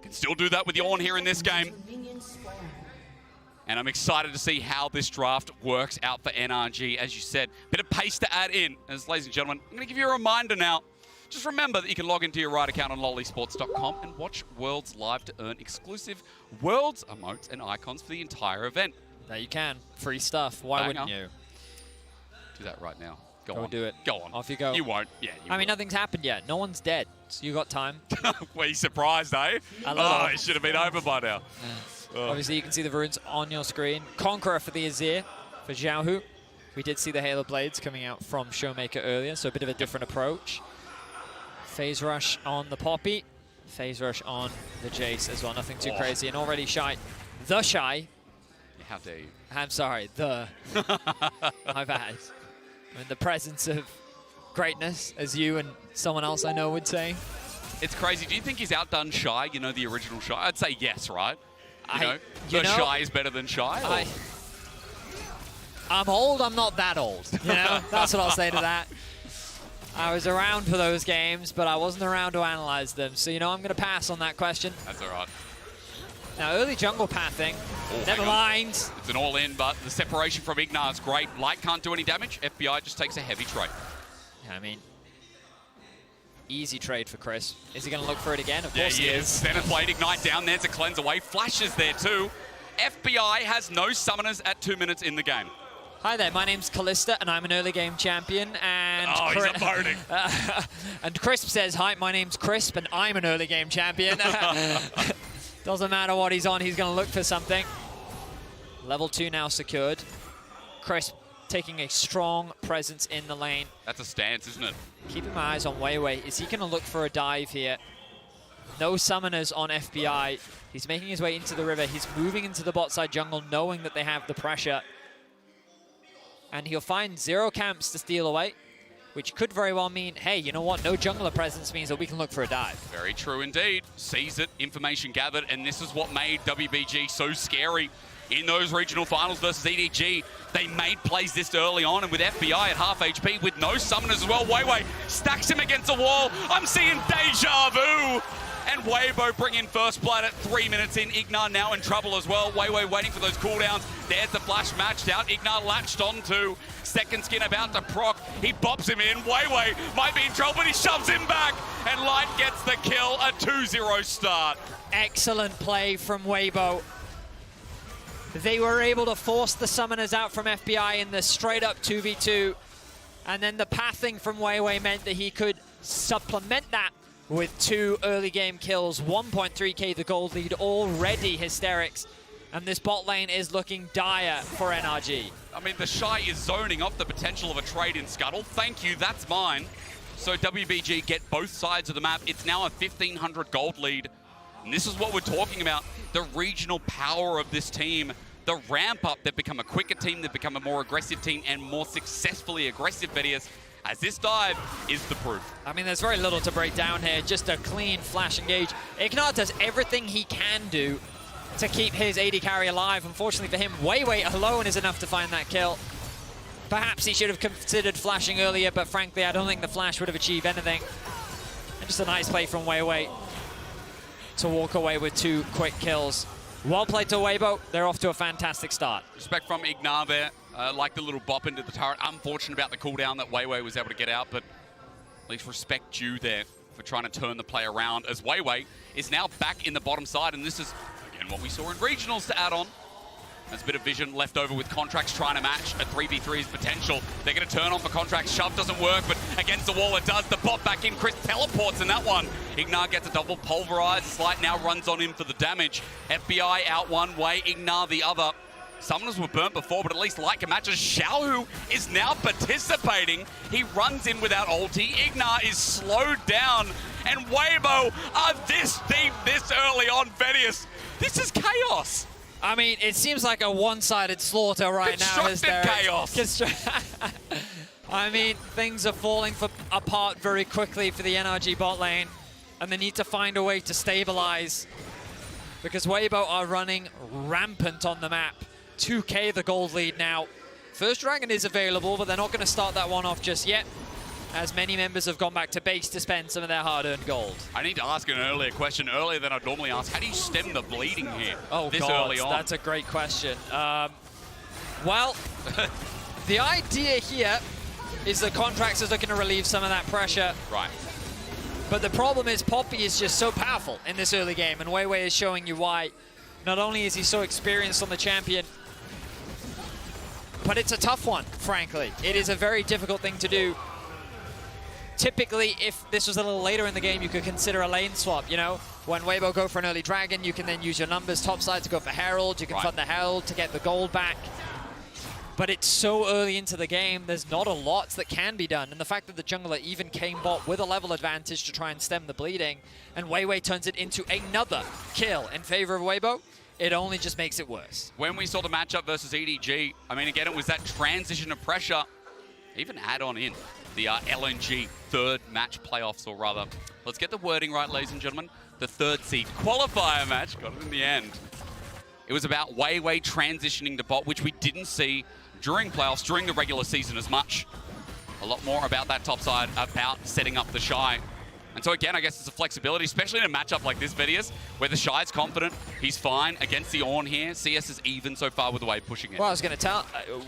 Can still do that with Yawn here in this game. And I'm excited to see how this draft works out for NRG. As you said, bit of pace to add in. As ladies and gentlemen, I'm going to give you a reminder now. Just remember that you can log into your right account on lolesports.com and watch Worlds live to earn exclusive Worlds emotes and icons for the entire event. There you can. Free stuff. Why wouldn't you? Do that right now. Go on. Do it. Go on. Off you go. You won't. Yeah, you I mean, nothing's happened yet. No one's dead. So you got time. Were you surprised, eh? Oh, it should have been over by now. Obviously, you can see the runes on your screen. Conqueror for the Azir, for Xiaohu. We did see the Halo Blades coming out from Showmaker earlier, so a bit of a different approach. Phase Rush on the Poppy. Phase Rush on the Jace as well. Nothing too crazy. And already Shy. The Shy. How dare you? I'm sorry. The. My bad. I'm in the presence of greatness, as you and someone else I know would say. It's crazy. Do you think he's outdone Shy, you know, the original Shy? I'd say yes, right? You know, Shy is better than Shy? I'm old, I'm not that old. You know, that's what I'll say to that. I was around for those games, but I wasn't around to analyze them. So, you know, I'm going to pass on that question. That's all right. Now, early jungle pathing. Never mind. It's an all-in, but the separation from Ignar is great. Light can't do any damage. FBI just takes a heavy trade. Yeah, I mean, easy trade for Chris. Is he going to look for it again? Of course he is. Center plate, Ignite down there to cleanse away. Flashes there too. FBI has no summoners at 2 minutes in the game. Hi there, my name's Callista, and I'm an early game champion. And he's emoting. And Crisp says, hi, my name's Crisp, and I'm an early game champion. Doesn't matter what he's on, he's going to look for something. Level 2 now secured. Crisp taking a strong presence in the lane. That's a stance, isn't it? Keeping my eyes on Weiwei. Is he going to look for a dive here? No summoners on FBI. He's making his way into the river. He's moving into the bot side jungle, knowing that they have the pressure. And he'll find 0 camps to steal away, which could very well mean, hey, you know what? No jungler presence means that we can look for a dive. Very true indeed. Sees it, information gathered, and this is what made WBG so scary in those regional finals versus EDG. They made plays this early on, and with FBI at half HP, with no summoners as well, Weiwei stacks him against a wall. I'm seeing deja vu. And Weibo bringing first blood at 3 minutes in. Ignar now in trouble as well. Weiwei waiting for those cooldowns. There's the flash matched out. Ignar latched on to. Second skin about to proc. He bops him in. Weiwei might be in trouble, but he shoves him back. And Light gets the kill. A 2-0 start. Excellent play from Weibo. They were able to force the summoners out from FBI in the straight-up 2v2. And then the pathing from Weiwei meant that he could supplement that with 2 early game kills. 1.3k the gold lead, already hysterics. And this bot lane is looking dire for NRG. I mean, the Shy is zoning off the potential of a trade in Scuttle. Thank you, that's mine. So WBG get both sides of the map. It's now a 1,500 gold lead. And this is what we're talking about. The regional power of this team. The ramp up, they've become a quicker team, they've become a more aggressive team, and more successfully aggressive, Vedius, as this dive is the proof. I mean, there's very little to break down here. Just a clean flash engage. Ignar does everything he can do to keep his AD carry alive. Unfortunately for him, Weiwei alone is enough to find that kill. Perhaps he should have considered flashing earlier, but frankly, I don't think the flash would have achieved anything. And just a nice play from Weiwei to walk away with 2 quick kills. Well played to Weibo. They're off to a fantastic start. Respect from Ignar there. Like the little bop into the turret. Unfortunate about the cooldown that Weiwei was able to get out, but at least respect due there for trying to turn the play around, as Weiwei is now back in the bottom side, and this is, again, what we saw in regionals to add on. There's a bit of vision left over with Contracts trying to match a 3v3's potential. They're going to turn on for Contracts. Shove doesn't work, but against the wall it does. The bot back in. Chris teleports in that one. Ignar gets a double pulverize. Slight now runs on him for the damage. FBI out one way, Ignar the other. Summoners were burnt before, but at least Light can match. Xiaohu is now participating. He runs in without ulti. Ignar is slowed down. And Weibo are this deep this early on, Vedius. This is chaos. I mean, it seems like a one-sided slaughter right now. Constructed chaos. I mean, things are falling apart very quickly for the NRG bot lane, and they need to find a way to stabilize, because Weibo are running rampant on the map. 2k the gold lead now. First Dragon is available, but they're not going to start that one off just yet. as many members have gone back to base to spend some of their hard-earned gold. I need to ask an earlier question, earlier than I'd normally ask. How do you stem the bleeding here this early on? That's a great question. Well, the idea here is that Contracts is looking to relieve some of that pressure. Right. But the problem is Poppy is just so powerful in this early game, and Weiwei is showing you why. Not only is he so experienced on the champion, but it's a tough one, frankly. It is a very difficult thing to do. Typically, if this was a little later in the game, you could consider a lane swap, you know? When Weibo go for an early Dragon, you can then use your numbers topside to go for Herald. You can fund the Herald to get the gold back. But it's so early into the game, there's not a lot that can be done. And the fact that the jungler even came bot with a level advantage to try and stem the bleeding, and Weiwei turns it into another kill in favor of Weibo, it only just makes it worse. When we saw the matchup versus EDG, I mean, again, it was that transition of pressure, even add on in the LNG third match playoffs, or rather, let's get the wording right, ladies and gentlemen, the third seed qualifier match, got it in the end. It was about Weiwei transitioning to bot, which we didn't see during playoffs, during the regular season as much. A lot more about that top side, about setting up the Shy. And so again, I guess it's a flexibility, especially in a matchup like this, Vidius, where the Shy's confident, he's fine against the Ornn here. CS is even so far with the way pushing it. Well, I was going to tell,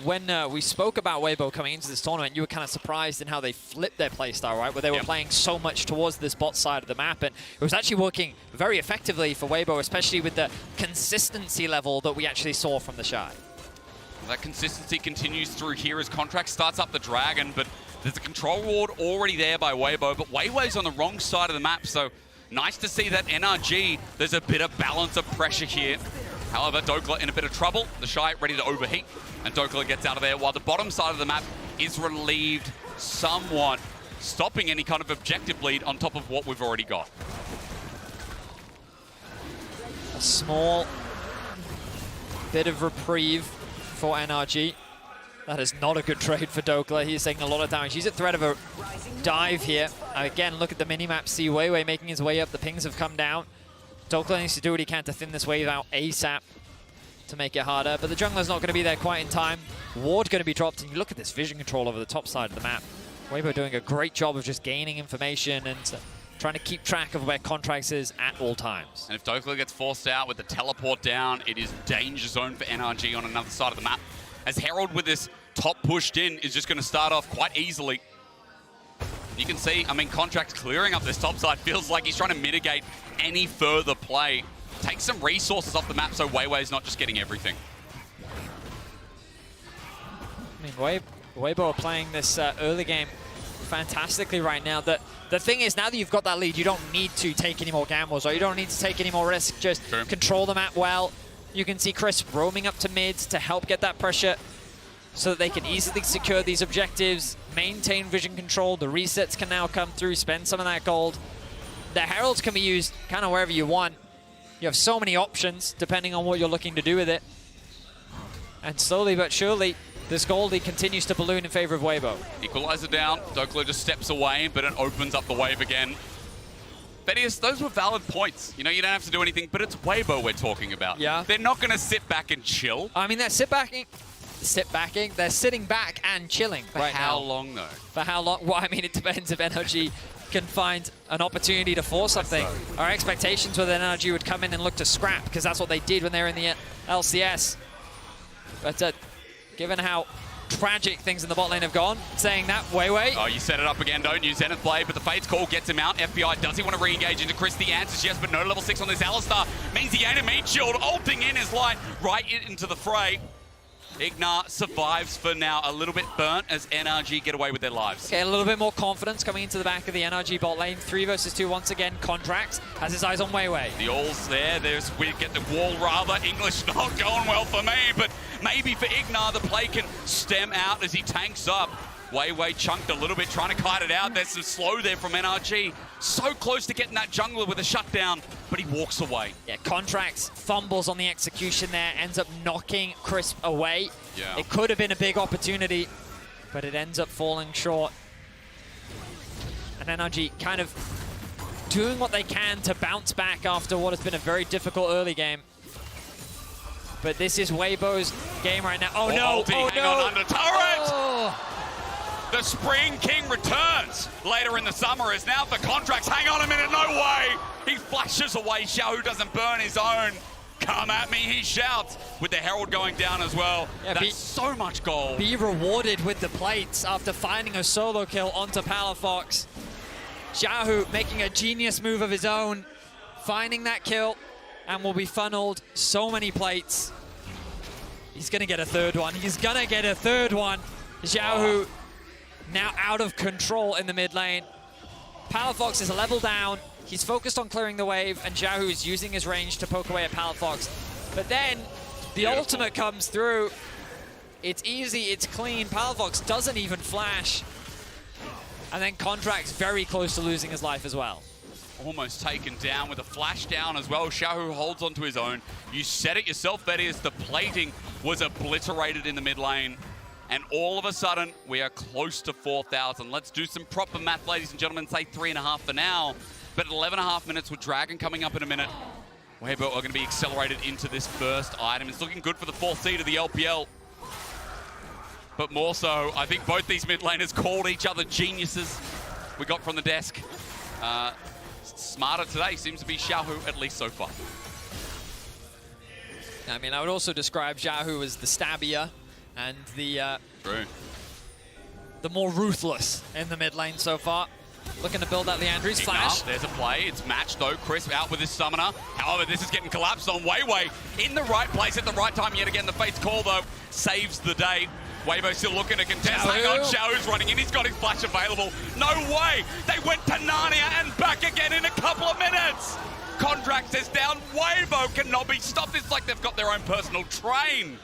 when we spoke about Weibo coming into this tournament, you were kind of surprised in how they flipped their playstyle, right? Where they were playing so much towards this bot side of the map, and it was actually working very effectively for Weibo, especially with the consistency level that we actually saw from the Shy. That consistency continues through here as Contract starts up the Dragon, but there's a control ward already there by Weibo, but Weiwei's on the wrong side of the map, so nice to see that NRG, there's a bit of balance of pressure here. However, Dokla in a bit of trouble, the Shy ready to overheat, and Dokla gets out of there, while the bottom side of the map is relieved somewhat, stopping any kind of objective lead on top of what we've already got. A small bit of reprieve for NRG. That is not a good trade for Dokla. He's taking a lot of damage. He's at threat of a dive here. Again, look at the minimap. See Weiwei making his way up. The pings have come down. Dokla needs to do what he can to thin this wave out ASAP to make it harder. But the jungler's not going to be there quite in time. Ward going to be dropped. And you look at this vision control over the top side of the map. Weibo doing a great job of just gaining information and trying to keep track of where Contracts is at all times. And if Dokla gets forced out with the teleport down, it is danger zone for NRG on another side of the map. As Herald with this top pushed in is just going to start off quite easily. You can see, I mean, Contract clearing up this top side feels like he's trying to mitigate any further play. Take some resources off the map so Weiwei's not just getting everything. I mean, Weibo are playing this early game fantastically right now. The thing is, now that you've got that lead, you don't need to take any more gambles, or you don't need to take any more risk. Just control the map well. You can see Chris roaming up to mids to help get that pressure so that they can easily secure these objectives, maintain vision control. The resets can now come through, spend some of that gold. The Heralds can be used kind of wherever you want. You have so many options depending on what you're looking to do with it. And slowly but surely, this gold lead continues to balloon in favor of Weibo. Equalizer down, Dokla just steps away, but it opens up the wave again. Vidius, those were valid points. You know, you don't have to do anything, but it's Weibo we're talking about. Yeah. They're not going to sit back and chill. I mean, they're sitting back and chilling For how long, though? For how long? Well, I mean, it depends if NRG can find an opportunity to force something. Our expectations were that NRG would come in and look to scrap, because that's what they did when they were in the LCS. But given how tragic things in the bot lane have gone, saying that, Weiwei. Oh, you set it up again, don't you? Zenith play, but the Fate's call gets him out. FBI, does he want to re-engage into Chris? The answer is yes, but no level 6 on this Alistar. Means the enemy shield ulting in his light right into the fray. Ignar survives for now, a little bit burnt as NRG get away with their lives. Okay, a little bit more confidence coming into the back of the NRG bot lane. 3 versus 2 once again. Contracts has his eyes on Weiwei. The all's there. We get the wall rather. English not going well for me, but maybe for Ignar the play can stem out as he tanks up. Weiwei chunked a little bit, trying to kite it out. There's some slow there from NRG. So close to getting that jungler with a shutdown, but he walks away. Yeah, Contracts fumbles on the execution there, ends up knocking Crisp away. Yeah. It could have been a big opportunity, but it ends up falling short. And NRG kind of doing what they can to bounce back after what has been a very difficult early game. But this is Weibo's game right now. Oh no! Hang on under turret! Oh. The Spring King returns later in the summer as now for contracts. Hang on a minute, no way. He flashes away. Xiaohu doesn't burn his own. Come at me, he shouts, with the Herald going down as well. Yeah, that's so much gold. Be rewarded with the plates after finding a solo kill onto Palafox. Xiaohu making a genius move of his own, finding that kill, and will be funneled so many plates. He's gonna get a third one. He's gonna get a third one. Xiaohu now out of control in the mid lane. Palafox is a level down. He's focused on clearing the wave, and Xiaohu is using his range to poke away at Palafox. But then the ultimate comes through. It's easy, it's clean. Palafox doesn't even flash. And then Contract's very close to losing his life as well. Almost taken down with a flash down as well. Xiaohu holds onto his own. You said it yourself, Betty, as the plating was obliterated in the mid lane. And all of a sudden, we are close to 4,000. Let's do some proper math, ladies and gentlemen. Say 3.5 for now. But 11.5 minutes with Dragon coming up in a minute. Weibo are going to be accelerated into this first item. It's looking good for the 4th seed of the LPL. But more so, I think both these mid laners called each other geniuses. We got from the desk. Smarter today seems to be Xiaohu, at least so far. I mean, I would also describe Xiaohu as the stabbier and the more ruthless in the mid lane so far. Looking to build out Leandri's flash. There's a play. It's matched though. Crisp out with his summoner. However, this is getting collapsed on Weiwei. In the right place at the right time yet again. The Fate's Call though saves the day. Weibo still looking to contest. Hang on, Xiaohu's running in. He's got his flash available. No way! They went to Narnia and back again in a couple of minutes! Contracts is down. Weibo cannot be stopped. It's like they've got their own personal train.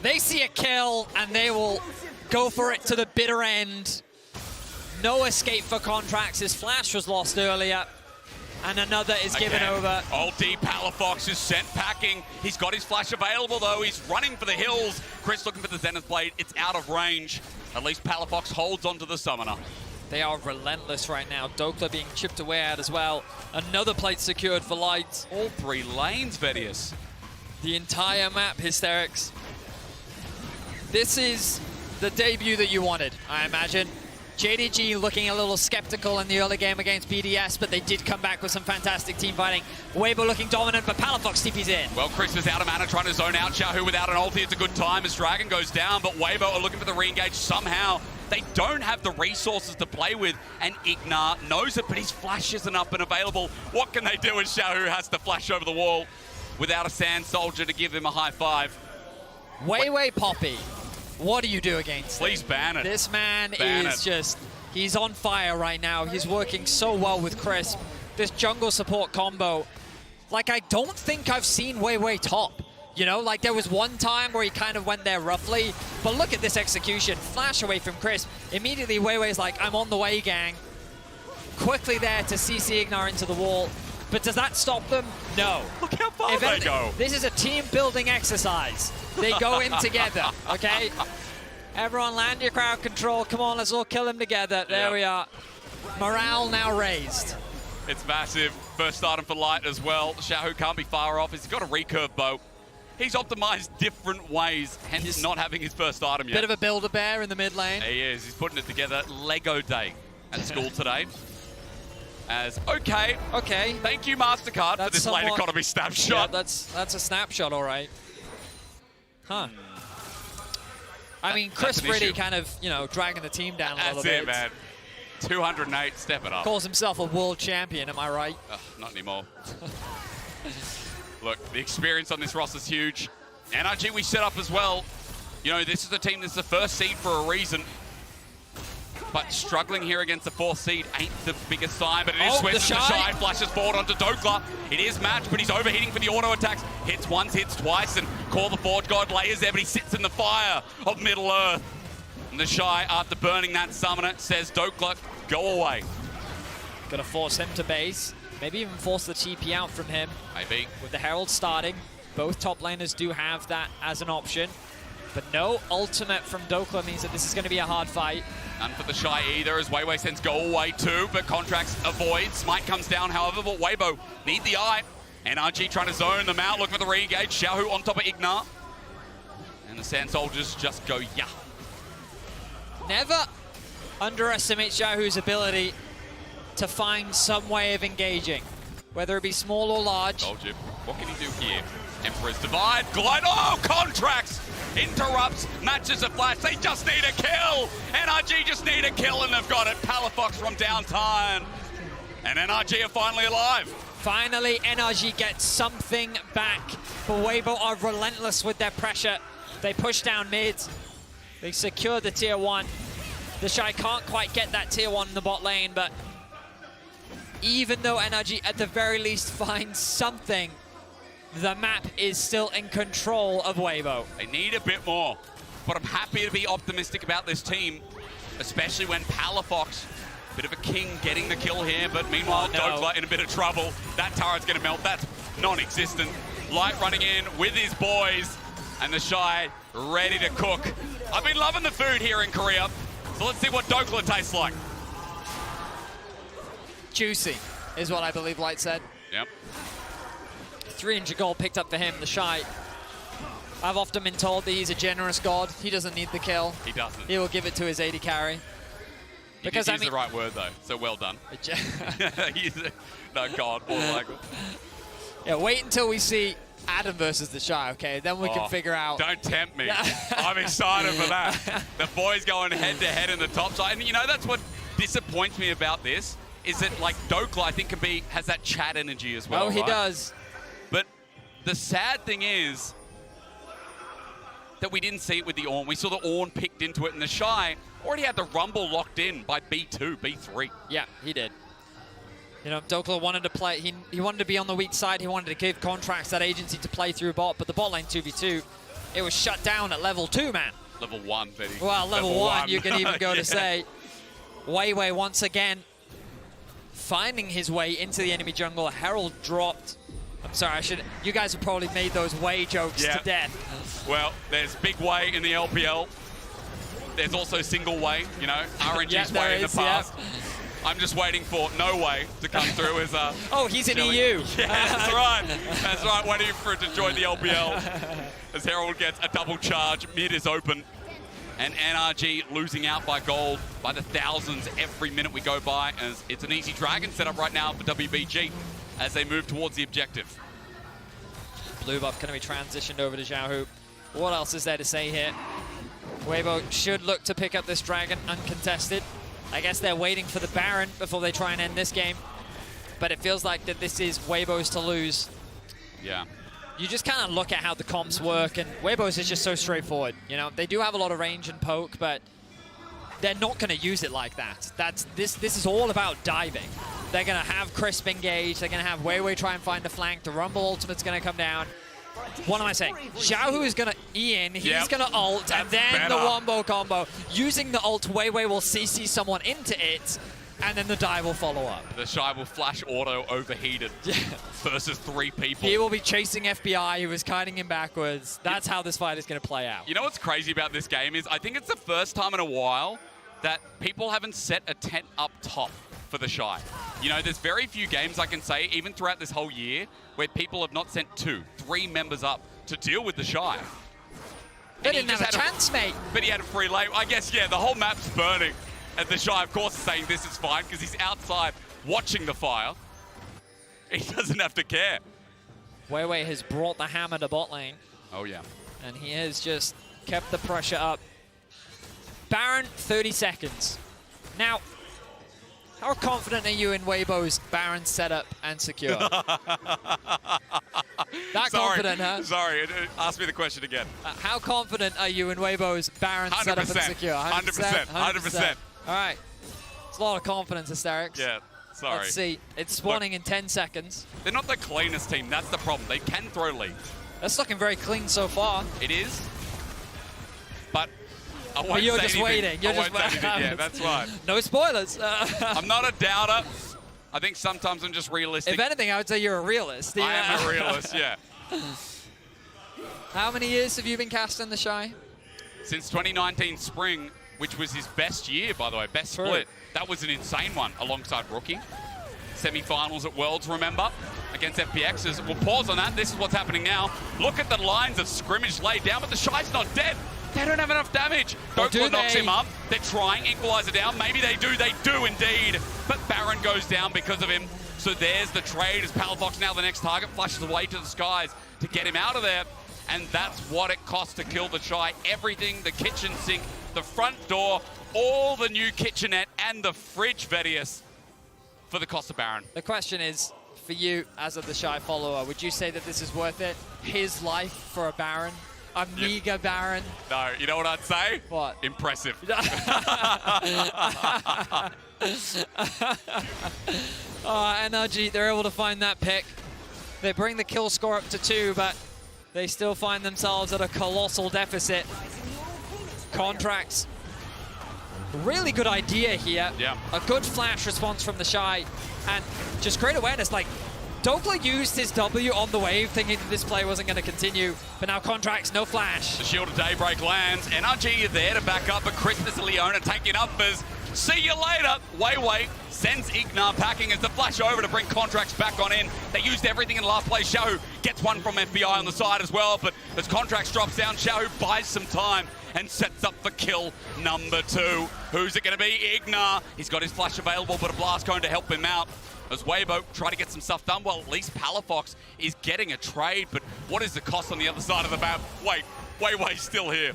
They see a kill and they will go for it to the bitter end. No escape for Contracts. His flash was lost earlier. And another is given over. Old D Palafox is sent packing. He's got his flash available though. He's running for the hills. Chris looking for the Zenith Blade. It's out of range. At least Palafox holds onto the summoner. They are relentless right now. Dokla being chipped away at as well. Another plate secured for Light. All 3 lanes, Vedius. The entire map, Hysterics. This is the debut that you wanted, I imagine. JDG looking a little skeptical in the early game against BDS, but they did come back with some fantastic team fighting. Weibo looking dominant, but Palafox TP's in. Well, Chris is out of mana, trying to zone out Xiaohu without an ulti. It's a good time as Dragon goes down, but Weibo are looking for the re-engage somehow. They don't have the resources to play with, and Ignar knows it, but his flash isn't up and available. What can they do as Xiaohu has to flash over the wall without a Sand Soldier to give him a high five? Weiwei Poppy. What do you do against him? Please ban it. This man is just, he's on fire right now. He's working so well with Crisp. This jungle support combo, like I don't think I've seen Weiwei top. You know, like there was one time where he kind of went there roughly, but look at this execution. Flash away from Crisp. Immediately Weiwei's like, I'm on the way, gang. Quickly there to CC Ignar into the wall. But does that stop them? No. Look how far they go. This is a team-building exercise. They go in together, okay? Everyone land your crowd control. Come on, let's all kill him together. There we are. Morale now raised. It's massive. First item for Light as well. Xiaohu can't be far off. He's got a recurve bow. He's optimized different ways, hence not having his first item yet. Bit of a Build-A-Bear in the mid lane. He is. He's putting it together. Lego day at school today. As okay, thank you MasterCard for this late economy snapshot. Yeah, that's a snapshot, all right. Huh. I mean, Chris really kind of, you know, dragging the team down a little bit. That's it, man. 208, stepping up. Calls himself a world champion, am I right? Not anymore. Look, the experience on this roster is huge. NRG we set up as well. You know, this is a team that's the first seed for a reason. But struggling here against the 4th seed ain't the biggest sign, but it is Swiss. The Shy flashes forward onto Dokla. It is matched, but he's overheating for the auto attacks. Hits once, hits twice, and Call the Forge God layers there, but he sits in the fire of Middle Earth. And the Shy, after burning that summoner, says, Dokla, go away. Gonna force him to base. Maybe even force the TP out from him. Maybe. With the Herald starting. Both top laners do have that as an option. But no ultimate from Dokla means that this is going to be a hard fight. None for the Shy either, as Weiwei sends go away too, but Contracts avoid. Smite comes down, however, but Weibo need the eye. NRG trying to zone them out, looking for the re-engage. Xiaohu on top of Ignar. And the Sand Soldiers just go, yeah. Never underestimate Xiaohu's ability to find some way of engaging, whether it be small or large. Told you. What can he do here? Emperor's Divide, Glide, oh, Contracts! Interrupts, matches a flash, they just need a kill! NRG just need a kill and they've got it. Palafox from downtown. And NRG are finally alive. Finally, NRG gets something back. But Weibo are relentless with their pressure. They push down mid. They secure the tier 1. The Shy can't quite get that tier 1 in the bot lane, but even though NRG at the very least finds something, the map is still in control of Weibo. They need a bit more, but I'm happy to be optimistic about this team, especially when Palafox, bit of a king getting the kill here, but meanwhile Dokla in a bit of trouble. That turret's gonna melt, that's non-existent. Light running in with his boys, and the Shy ready to cook. I've been loving the food here in Korea, so let's see what Dokla tastes like. Juicy is what I believe Light said. Yep. 300 gold picked up for him, the Shy. I've often been told that he's a generous god. He doesn't need the kill. He doesn't. He will give it to his AD carry. Because he's the right word though, so well done. No, God, more like it. Yeah, wait until we see Adam versus the Shy, okay? Then we can figure out. Don't tempt me. I'm excited for that. The boys going head to head in the top side. And you know, that's what disappoints me about this, is that like Dokla, I think has that chat energy as well. Oh, he right? does. But the sad thing is that we didn't see it with the Ornn. We saw the Ornn picked into it, and the Shy already had the Rumble locked in by B2, B3. Yeah, he did. You know, Dokla wanted to play, he wanted to be on the weak side. He wanted to give Contracts that agency to play through bot, but the bot lane 2v2, it was shut down at level 2, man. Level 1, Betty. Well, level 1, you can even go to say. Weiwei once again finding his way into the enemy jungle. Herald dropped. I'm sorry, you guys have probably made those Wei jokes to death. Well, there's big Wei in the LPL. There's also single Wei, you know, RNG's Wei in the past. Yeah. I'm just waiting for No Way to come through as a... Oh, he's in EU. Yeah, that's right. That's right, waiting for it to join the LPL. As Herald gets a double charge, mid is open. And NRG losing out by gold by the thousands every minute we go by, as it's an easy dragon setup right now for WBG as they move towards the objective. Blue buff going to be transitioned over to Xiaohu. What else is there to say here? Weibo should look to pick up this dragon uncontested. I guess they're waiting for the Baron before they try and end this game. But it feels like that this is Weibo's to lose. Yeah. You just kind of look at how the comps work, and Weibo's is just so straightforward. You know, they do have a lot of range and poke, but they're not going to use it like that. This is all about diving. They're going to have Crisp engage. They're going to have Weiwei try and find a flank. The Rumble ultimate's going to come down. What am I saying? Xiaohu is going to E in. He's going to ult, and then the wombo combo. Using the ult, Weiwei will CC someone into it, and then the dive will follow up. The Shy will flash auto overheated versus 3 people. He will be chasing FBI, who is kiting him backwards. That's how this fight is going to play out. You know what's crazy about this game is I think it's the first time in a while that people haven't set a tent up top for the Shy. You know, there's very few games I can say, even throughout this whole year, where people have not sent 2, 3 members up to deal with the Shy. They didn't have a chance, mate. But he had a free lane. I guess, yeah, the whole map's burning. And the Shy, of course, is saying this is fine because he's outside watching the fire. He doesn't have to care. Weiwei has brought the hammer to bot lane. Oh, yeah. And he has just kept the pressure up. Baron, 30 seconds. Now, how confident are you in Weibo's Baron setup and secure? Confident, huh? Sorry, ask me the question again. How confident are you in Weibo's Baron setup and secure? 100%. 100%. All right. It's a lot of confidence, Asterix. Yeah, sorry. Let's see. It's spawning in 10 seconds. They're not the cleanest team. That's the problem. They can throw leads. That's looking very clean so far. It is. But I won't but you're say just anything. waiting. You're just waiting. Yeah, that's right. No spoilers. I'm not a doubter. I think sometimes I'm just realistic. If anything, I would say you're a realist. I am a realist, yeah. How many years have you been casting the Shy? Since 2019 spring, which was his best year, by the way, best split. That was an insane one alongside Rookie. Semi-finals at Worlds, remember, against FPXs. We'll pause on that. This is what's happening now. Look at the lines of scrimmage laid down, but the Shy's not dead. They don't have enough damage. Or do Dokla knocks they? him up. They're trying Equalizer down. Maybe they do. They do indeed. But Baron goes down because of him. So there's the trade as Palafox now the next target, flashes away to the skies to get him out of there. And that's what it costs to kill the Shy. Everything, the kitchen sink, the front door, all the new kitchenette, and the fridge, Vedius, for the cost of Baron. The question is, for you, as the Shy follower, would you say that this is worth it? His life for a Baron? A meager Baron? No, you know what I'd say? What? Impressive. NRG, they're able to find that pick. They bring the kill score up to 2, but they still find themselves at a colossal deficit. Contracts. Really good idea here. Yeah. A good flash response from the Shy. And just great awareness. Like, Dokla used his W on the wave, thinking that this play wasn't going to continue. But now Contracts, no flash. The Shield of Daybreak lands. NRG are there to back up, but Christmas and Leona taking uppers. See you later. Wei sends Ignar packing as the flash over to bring Contracts back on in. They used everything in the last play. Xiaohu gets one from FBI on the side as well, but as Contracts drops down, Xiaohu buys some time and sets up for kill number 2. Who's it going to be? Ignar. He's got his flash available, but a blast cone to help him out. As Weibo try to get some stuff done, well, at least Palafox is getting a trade, but what is the cost on the other side of the map? Wait, Weiwei's still here.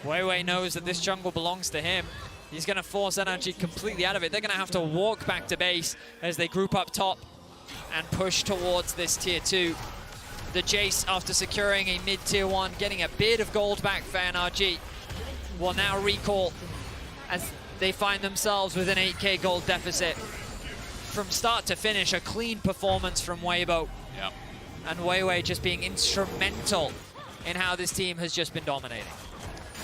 Weiwei knows that this jungle belongs to him. He's going to force NRG completely out of it. They're going to have to walk back to base as they group up top and push towards this tier 2. The Jace, after securing a mid-tier 1, getting a bit of gold back for NRG, will now recall as they find themselves with an 8k gold deficit. From start to finish, a clean performance from Weibo. Yep. And Weiwei just being instrumental in how this team has just been dominating.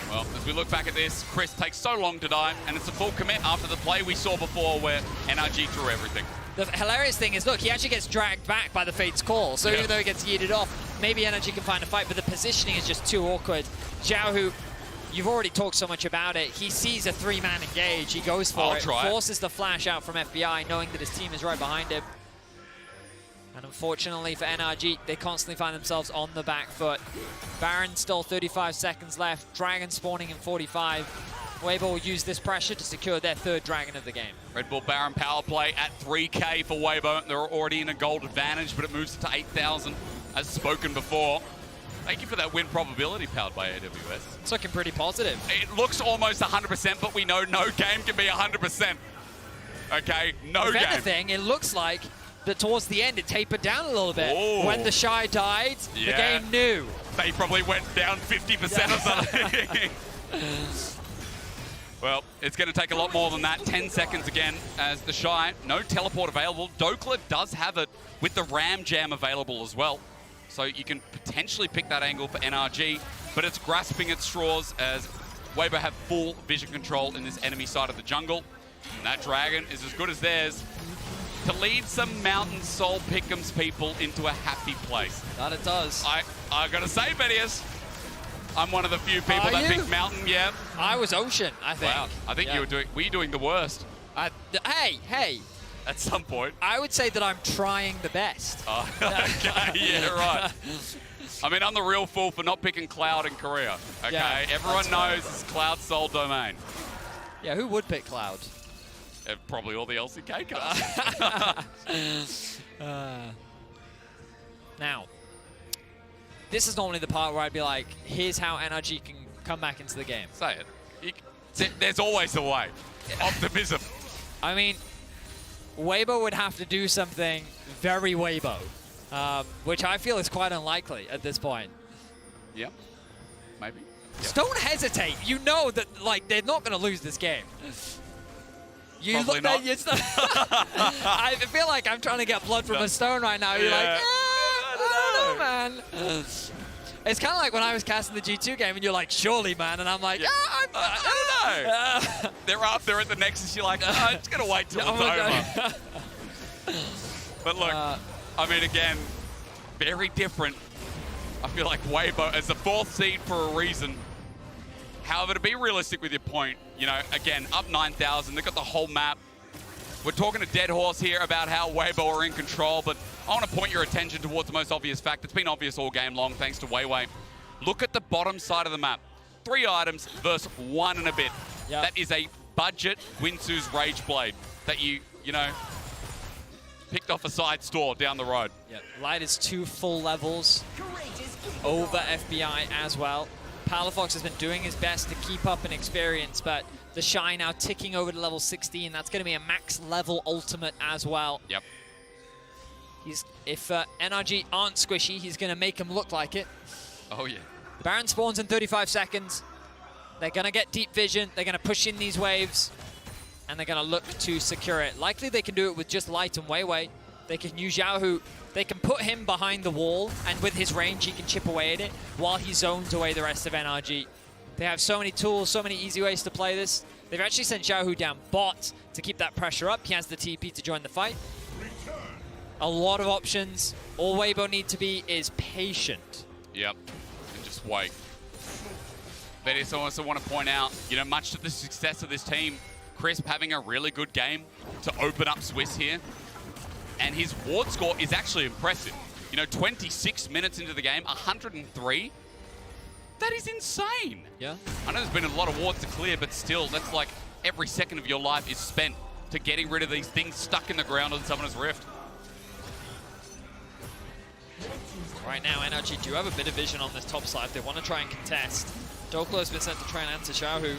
Well, as we look back at this, Chris takes so long to die, and it's a full commit after the play we saw before where NRG threw everything. The hilarious thing is, look, he actually gets dragged back by the Fate's Call, so even though he gets yeeted off, maybe NRG can find a fight, but the positioning is just too awkward. Xiaohu, you've already talked so much about it. He sees a 3-man engage, he goes for it, forces the flash out from FBI, knowing that his team is right behind him. And unfortunately for NRG, they constantly find themselves on the back foot. Baron still 35 seconds left, Dragon spawning in 45. Weibo will use this pressure to secure their 3rd Dragon of the game. Red Bull Baron power play at 3k for Weibo. They're already in a gold advantage, but it moves to 8,000, as spoken before. Thank you for that win probability powered by AWS. It's looking pretty positive. It looks almost 100%, but we know no game can be 100%. Okay, no game. If anything, it looks like that towards the end it tapered down a little bit. Ooh. When the Shy died, the game knew. They probably went down 50% or something. Well, it's going to take a lot more than that. 10 seconds again as the Shy. No teleport available. Dokla does have it with the Ram Jam available as well. So you can potentially pick that angle for NRG, but it's grasping at straws as Weibo have full vision control in this enemy side of the jungle. And that Dragon is as good as theirs to lead some Mountain Soul Pick'ems people into a happy place. That it does. I gotta say, Vedius, I'm one of the few people that picked Mountain, yeah. I was Ocean, I think. Wow, I think you were doing the worst. Hey. At some point. I would say that I'm trying the best. Oh, okay, yeah, right. I mean, I'm the real fool for not picking Cloud in Korea, okay? Yeah, everyone knows it's Cloud's sole domain. Yeah, who would pick Cloud? Probably all the LCK cast. Now, this is normally the part where I'd be like, here's how NRG can come back into the game. Say it. There's always a way. Optimism. I mean, Weibo would have to do something very Weibo, which I feel is quite unlikely at this point. Yeah, maybe. Just don't hesitate. You know that, like, they're not going to lose this game. Probably not. I feel like I'm trying to get blood from a stone right now. You're like, I don't know, man. It's kind of like when I was casting the G2 game and you're like, surely, man. And I'm like, I don't know. They're up there at the Nexus. You're like, I'm just going to wait till it's over. But look, I mean, again, very different. I feel like Weibo as the 4th seed for a reason. However, to be realistic with your point, you know, again, up 9,000, they've got the whole map. We're talking to Dead Horse here about how Weibo are in control, but I want to point your attention towards the most obvious fact. It's been obvious all game long, thanks to Weiwei. Look at the bottom side of the map. 3 items versus 1 and a bit. Yep. That is a budget Winsu's Rage Blade that you know, picked off a side store down the road. Yep. Light is 2 full levels over FBI as well. Palafox has been doing his best to keep up in experience, but the Shy now ticking over to level 16. That's going to be a max level ultimate as well. Yep. If NRG aren't squishy, he's going to make him look like it. Oh, yeah. Baron spawns in 35 seconds. They're going to get deep vision. They're going to push in these waves, and they're going to look to secure it. Likely they can do it with just Light and Weiwei. They can use Xiaohu. They can put him behind the wall, and with his range, he can chip away at it while he zones away the rest of NRG. They have so many tools, so many easy ways to play this. They've actually sent Xiaohu down bot to keep that pressure up. He has the TP to join the fight. A lot of options. All Weibo need to be is patient. Yep, and just wait. But I also want to point out, you know, much to the success of this team, Crisp having a really good game to open up Swiss here. And his ward score is actually impressive. You know, 26 minutes into the game, 103. That is insane. Yeah. I know there's been a lot of wards to clear, but still, that's like every second of your life is spent to getting rid of these things stuck in the ground on Summoner's Rift. Right now, NRG do have a bit of vision on this top side. They want to try and contest. Doklo has been sent to try and answer Xiaohu.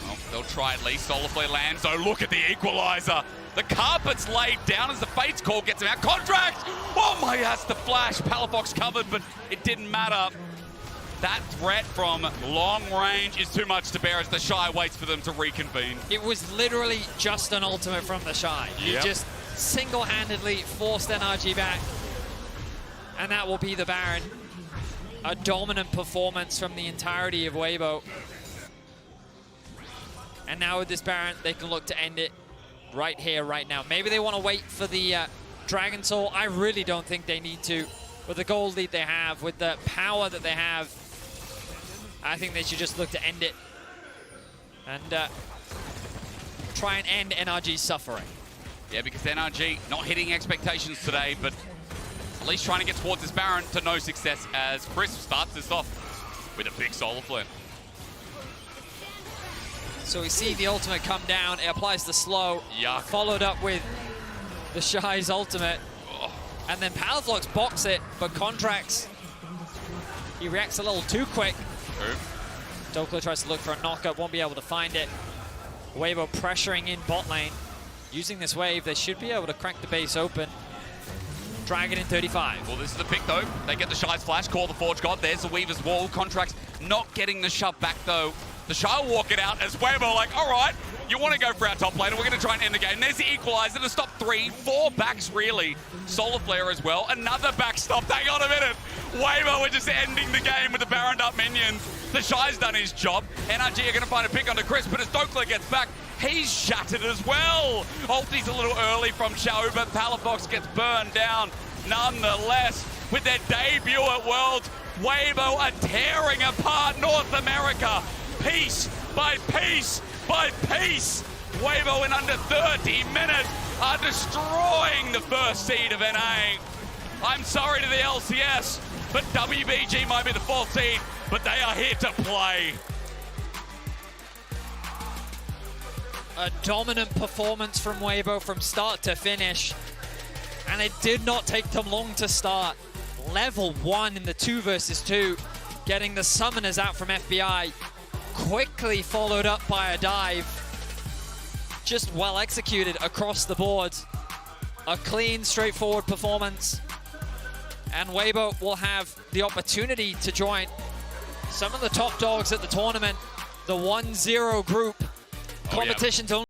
Well, they'll try at least. Solarflare lands, though. Look at the equalizer. The carpet's laid down as the Fates call gets him out. Contract! Oh my, that's the flash. Palafox covered, but it didn't matter. That threat from long range is too much to bear as the Shy waits for them to reconvene. It was literally just an ultimate from the Shy. He just single-handedly forced NRG back. And that will be the Baron. A dominant performance from the entirety of Weibo. And now with this Baron, they can look to end it right here, right now. Maybe they want to wait for the Dragon Soul. I really don't think they need to. With the gold lead they have, with the power that they have, I think they should just look to end it and try and end NRG's suffering. Yeah, because NRG not hitting expectations today, but at least trying to get towards this Baron to no success as Chris starts this off with a big solar flare. So we see the ultimate come down. It applies the slow. Yuck. Followed up with the Shy's ultimate. Oh. And then Palafox box it, but Contracts, he reacts a little too quick. Doklo tries to look for a knockup, won't be able to find it. Weibo pressuring in bot lane. Using this wave, they should be able to crack the base open. Dragon in 35. Well, this is the pick, though. They get the Shy's flash, call the Forge God. There's the Weaver's wall. Contracts not getting the shove back, though. The Shy will walk it out as Weibo like, all right, you want to go for our top laner. We're going to try and end the game. There's the equalizer to stop 3, 4 backs, really. Solar Flare as well. Another backstop. Hang on a minute. Weibo are just ending the game with the Baroned up minions. The Shy's done his job. NRG are going to find a pick onto Chris, but as Doklo gets back, he's shattered as well. Ulti's a little early from Xiao, but Palafox gets burned down nonetheless. With their debut at Worlds, Weibo are tearing apart North America. Piece by piece by piece. Weibo in under 30 minutes are destroying the first seed of NA. I'm sorry to the LCS, but WBG might be the 4th seed, but they are here to play. A dominant performance from Weibo from start to finish. And it did not take them long to start. Level 1 in the 2 versus 2, getting the summoners out from FBI. Quickly followed up by a dive. Just well executed across the board. A clean, straightforward performance. And Weibo will have the opportunity to join some of the top dogs at the tournament. The 1-0 group competition till